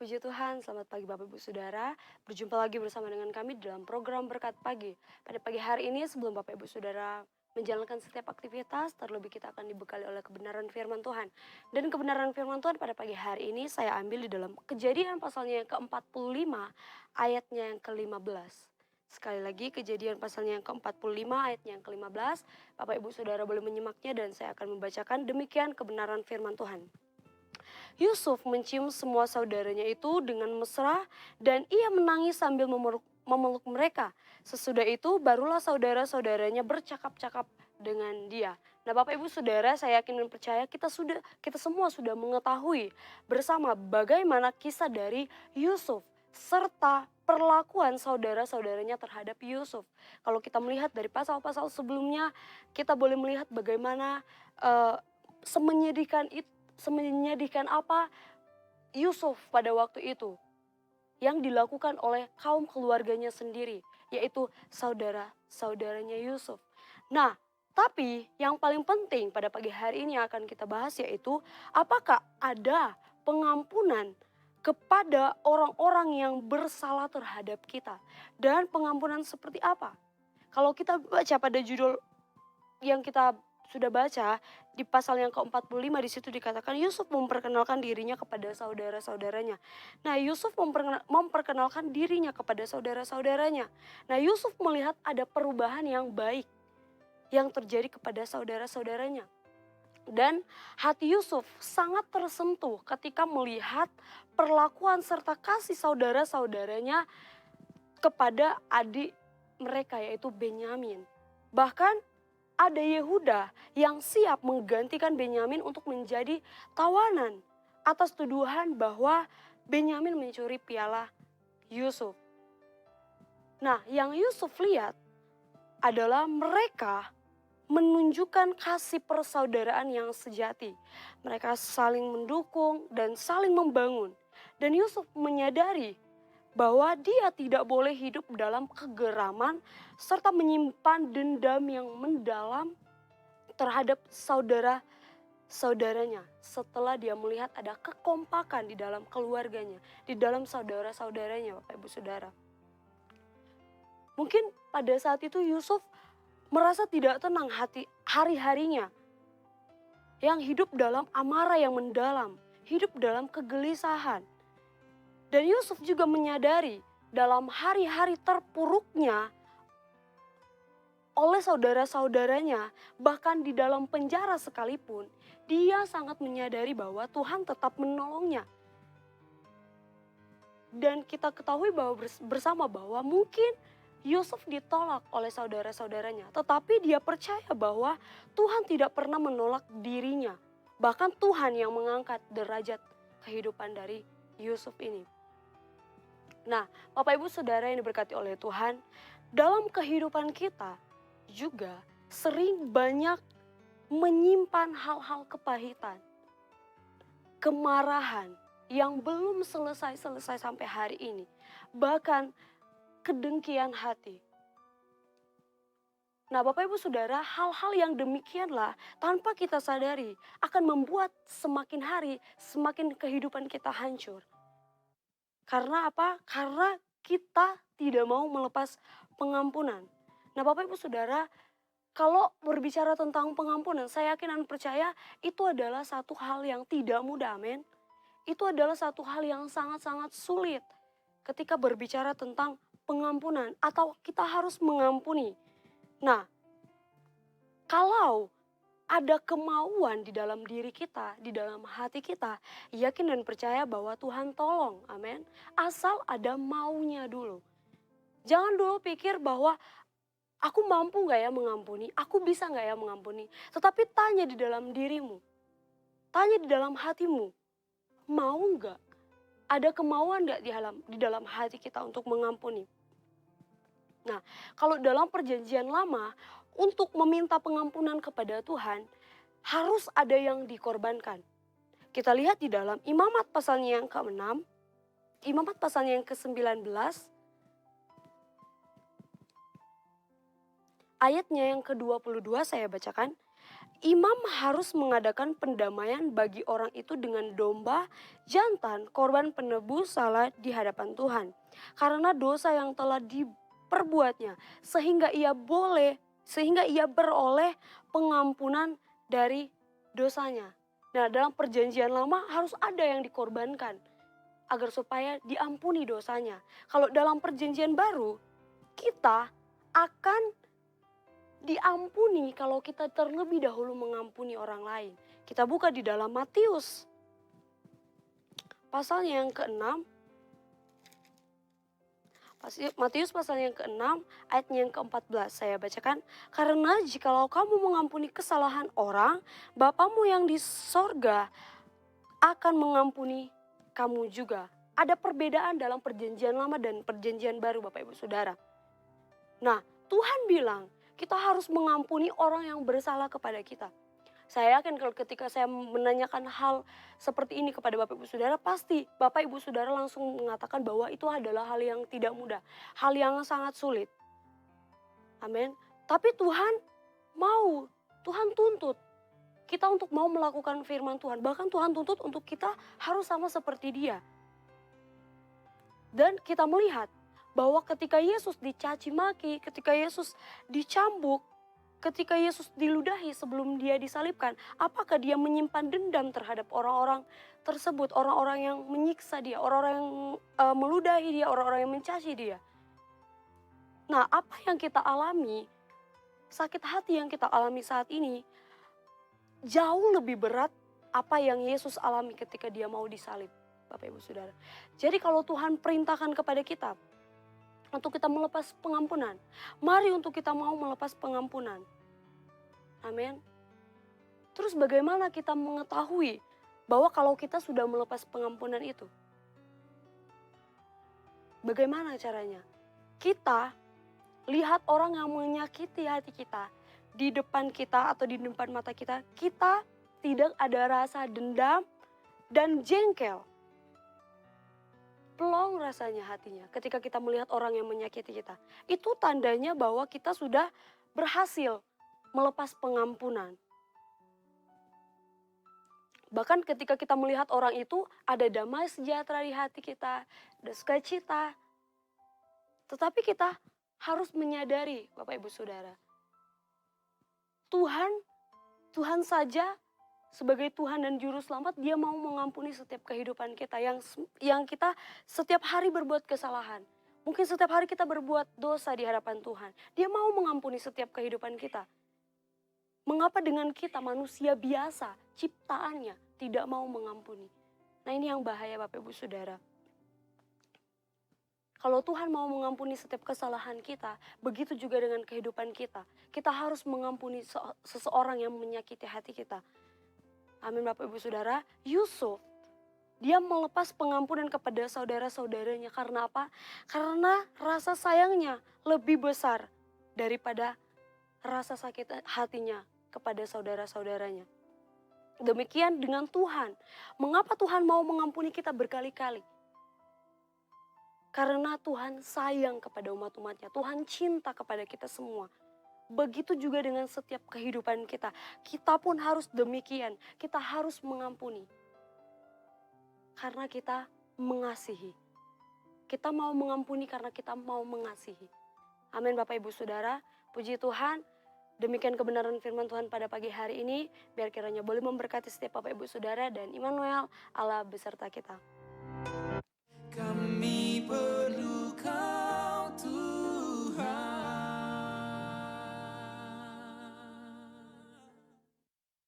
Puji Tuhan, selamat pagi Bapak Ibu Saudara. Berjumpa lagi bersama dengan kami dalam program Berkat Pagi. Pada pagi hari ini sebelum Bapak Ibu Saudara menjalankan setiap aktivitas, terlebih kita akan dibekali oleh kebenaran firman Tuhan. Dan kebenaran firman Tuhan pada pagi hari ini saya ambil di dalam Kejadian pasalnya yang ke-45, ayatnya yang ke-15. Sekali lagi Kejadian pasalnya yang ke-45, ayatnya yang ke-15. Bapak Ibu Saudara boleh menyimaknya dan saya akan membacakan demikian kebenaran firman Tuhan. Yusuf mencium semua saudaranya itu dengan mesra dan ia menangis sambil memeluk mereka. Sesudah itu barulah saudara-saudaranya bercakap-cakap dengan dia. Nah, Bapak Ibu Saudara, saya yakin dan percaya kita semua sudah mengetahui bersama bagaimana kisah dari Yusuf serta perlakuan saudara-saudaranya terhadap Yusuf. Kalau kita melihat dari pasal-pasal sebelumnya, kita boleh melihat bagaimana eh, semenyedihkan apa Yusuf pada waktu itu yang dilakukan oleh kaum keluarganya sendiri, yaitu saudara-saudaranya Yusuf. Nah, tapi yang paling penting pada pagi hari ini yang akan kita bahas yaitu apakah ada pengampunan kepada orang-orang yang bersalah terhadap kita, dan pengampunan seperti apa? Kalau kita baca pada judul yang kita sudah baca di pasal yang ke-45, di situ dikatakan Yusuf memperkenalkan dirinya kepada saudara-saudaranya. Nah, Yusuf memperkenalkan dirinya kepada saudara-saudaranya. Nah, Yusuf melihat ada perubahan yang baik yang terjadi kepada saudara-saudaranya. Dan hati Yusuf sangat tersentuh ketika melihat perlakuan serta kasih saudara-saudaranya kepada adik mereka, yaitu Benyamin. Bahkan ada Yehuda yang siap menggantikan Benyamin untuk menjadi tawanan atas tuduhan bahwa Benyamin mencuri piala Yusuf. Nah, yang Yusuf lihat adalah mereka menunjukkan kasih persaudaraan yang sejati. Mereka saling mendukung dan saling membangun. Dan Yusuf menyadari bahwa dia tidak boleh hidup dalam kegeraman serta menyimpan dendam yang mendalam terhadap saudara-saudaranya setelah dia melihat ada kekompakan di dalam keluarganya, di dalam saudara-saudaranya, Bapak Ibu Saudara. Mungkin pada saat itu Yusuf merasa tidak tenang hari-harinya, yang hidup dalam amarah yang mendalam, hidup dalam kegelisahan. Dan Yusuf juga menyadari dalam hari-hari terpuruknya oleh saudara-saudaranya, bahkan di dalam penjara sekalipun, dia sangat menyadari bahwa Tuhan tetap menolongnya. Dan kita ketahui bahwa bersama bahwa mungkin Yusuf ditolak oleh saudara-saudaranya, tetapi dia percaya bahwa Tuhan tidak pernah menolak dirinya. Bahkan Tuhan yang mengangkat derajat kehidupan dari Yusuf ini. Nah, Bapak Ibu Saudara yang diberkati oleh Tuhan, dalam kehidupan kita juga sering banyak menyimpan hal-hal kepahitan, kemarahan yang belum selesai sampai hari ini, bahkan kedengkian hati. Nah, Bapak Ibu Saudara, hal-hal yang demikianlah tanpa kita sadari akan membuat semakin hari semakin kehidupan kita hancur. Karena apa? Karena kita tidak mau melepas pengampunan. Nah, Bapak Ibu Saudara, kalau berbicara tentang pengampunan, saya yakin dan percaya itu adalah satu hal yang tidak mudah, amin. Itu adalah satu hal yang sangat-sangat sulit ketika berbicara tentang pengampunan atau kita harus mengampuni. Nah, kalau ada kemauan di dalam diri kita, di dalam hati kita, yakin dan percaya bahwa Tuhan tolong, amin. Asal ada maunya dulu. Jangan dulu pikir bahwa aku mampu gak ya mengampuni, aku bisa gak ya mengampuni. Tetapi tanya di dalam dirimu, tanya di dalam hatimu, mau gak? Ada kemauan gak di dalam hati kita untuk mengampuni? Nah, kalau dalam perjanjian lama, untuk meminta pengampunan kepada Tuhan, harus ada yang dikorbankan. Kita lihat di dalam Imamat pasalnya yang ke-6, Imamat pasalnya yang ke-19, ayatnya yang ke-22 saya bacakan. imam harus mengadakan pendamaian bagi orang itu dengan domba jantan, korban penebus salah di hadapan Tuhan. Karena dosa yang telah diperbuatnya, sehingga ia beroleh pengampunan dari dosanya. Nah, dalam perjanjian lama harus ada yang dikorbankan agar supaya diampuni dosanya. Kalau dalam perjanjian baru, kita akan diampuni kalau kita terlebih dahulu mengampuni orang lain. Kita buka di dalam Matius pasalnya yang ke-6. Matius pasalnya yang ke-6 ayatnya yang ke-14 saya bacakan. Karena jikalau kamu mengampuni kesalahan orang, Bapamu yang di sorga akan mengampuni kamu juga. Ada perbedaan dalam perjanjian lama dan perjanjian baru Bapak Ibu Saudara. Nah, Tuhan bilang kita harus mengampuni orang yang bersalah kepada kita. Saya yakin kalau ketika saya menanyakan hal seperti ini kepada Bapak Ibu Saudara, pasti Bapak Ibu Saudara langsung mengatakan bahwa itu adalah hal yang tidak mudah, hal yang sangat sulit. Amin. Tapi Tuhan tuntut kita untuk mau melakukan firman Tuhan. Bahkan Tuhan tuntut untuk kita harus sama seperti Dia. Dan kita melihat bahwa ketika Yesus dicaci maki, ketika Yesus dicambuk, ketika Yesus diludahi sebelum Dia disalibkan, apakah Dia menyimpan dendam terhadap orang-orang tersebut, orang-orang yang menyiksa Dia, orang-orang yang meludahi Dia, orang-orang yang mencaci Dia? Nah, apa yang kita alami, sakit hati yang kita alami saat ini, jauh lebih berat apa yang Yesus alami ketika Dia mau disalib, Bapak Ibu Saudara. Jadi kalau Tuhan perintahkan kepada kita untuk kita melepas pengampunan, mari untuk kita mau melepas pengampunan. Amin. Terus bagaimana kita mengetahui bahwa kalau kita sudah melepas pengampunan itu? Bagaimana caranya? Kita lihat orang yang menyakiti hati kita di depan kita atau di depan mata kita, kita tidak ada rasa dendam dan jengkel. Plong rasanya hatinya ketika kita melihat orang yang menyakiti kita. Itu tandanya bahwa kita sudah berhasil melepas pengampunan. Bahkan ketika kita melihat orang itu ada damai sejahtera di hati kita, ada sukacita. Tetapi kita harus menyadari Bapak Ibu Saudara, Tuhan saja sebagai Tuhan dan Juru Selamat, Dia mau mengampuni setiap kehidupan kita yang kita setiap hari berbuat kesalahan. Mungkin setiap hari kita berbuat dosa di hadapan Tuhan. Dia mau mengampuni setiap kehidupan kita. Mengapa dengan kita manusia biasa, ciptaannya, tidak mau mengampuni? Nah, ini yang bahaya Bapak Ibu Saudara. Kalau Tuhan mau mengampuni setiap kesalahan kita, begitu juga dengan kehidupan kita. Kita harus mengampuni seseorang yang menyakiti hati kita. Amin Bapak Ibu Saudara. Yusuf, dia melepas pengampunan kepada saudara-saudaranya. Karena apa? Karena rasa sayangnya lebih besar daripada rasa sakit hatinya kepada saudara-saudaranya. Demikian dengan Tuhan. Mengapa Tuhan mau mengampuni kita berkali-kali? Karena Tuhan sayang kepada umat-umatnya. Tuhan cinta kepada kita semua. Begitu juga dengan setiap kehidupan kita. Kita pun harus demikian. Kita harus mengampuni. Karena kita mengasihi. Kita mau mengampuni karena kita mau mengasihi. Amin Bapak Ibu Saudara. Puji Tuhan. Demikian kebenaran firman Tuhan pada pagi hari ini. Biar kiranya boleh memberkati setiap Bapak Ibu Saudara dan Immanuel Allah beserta kita.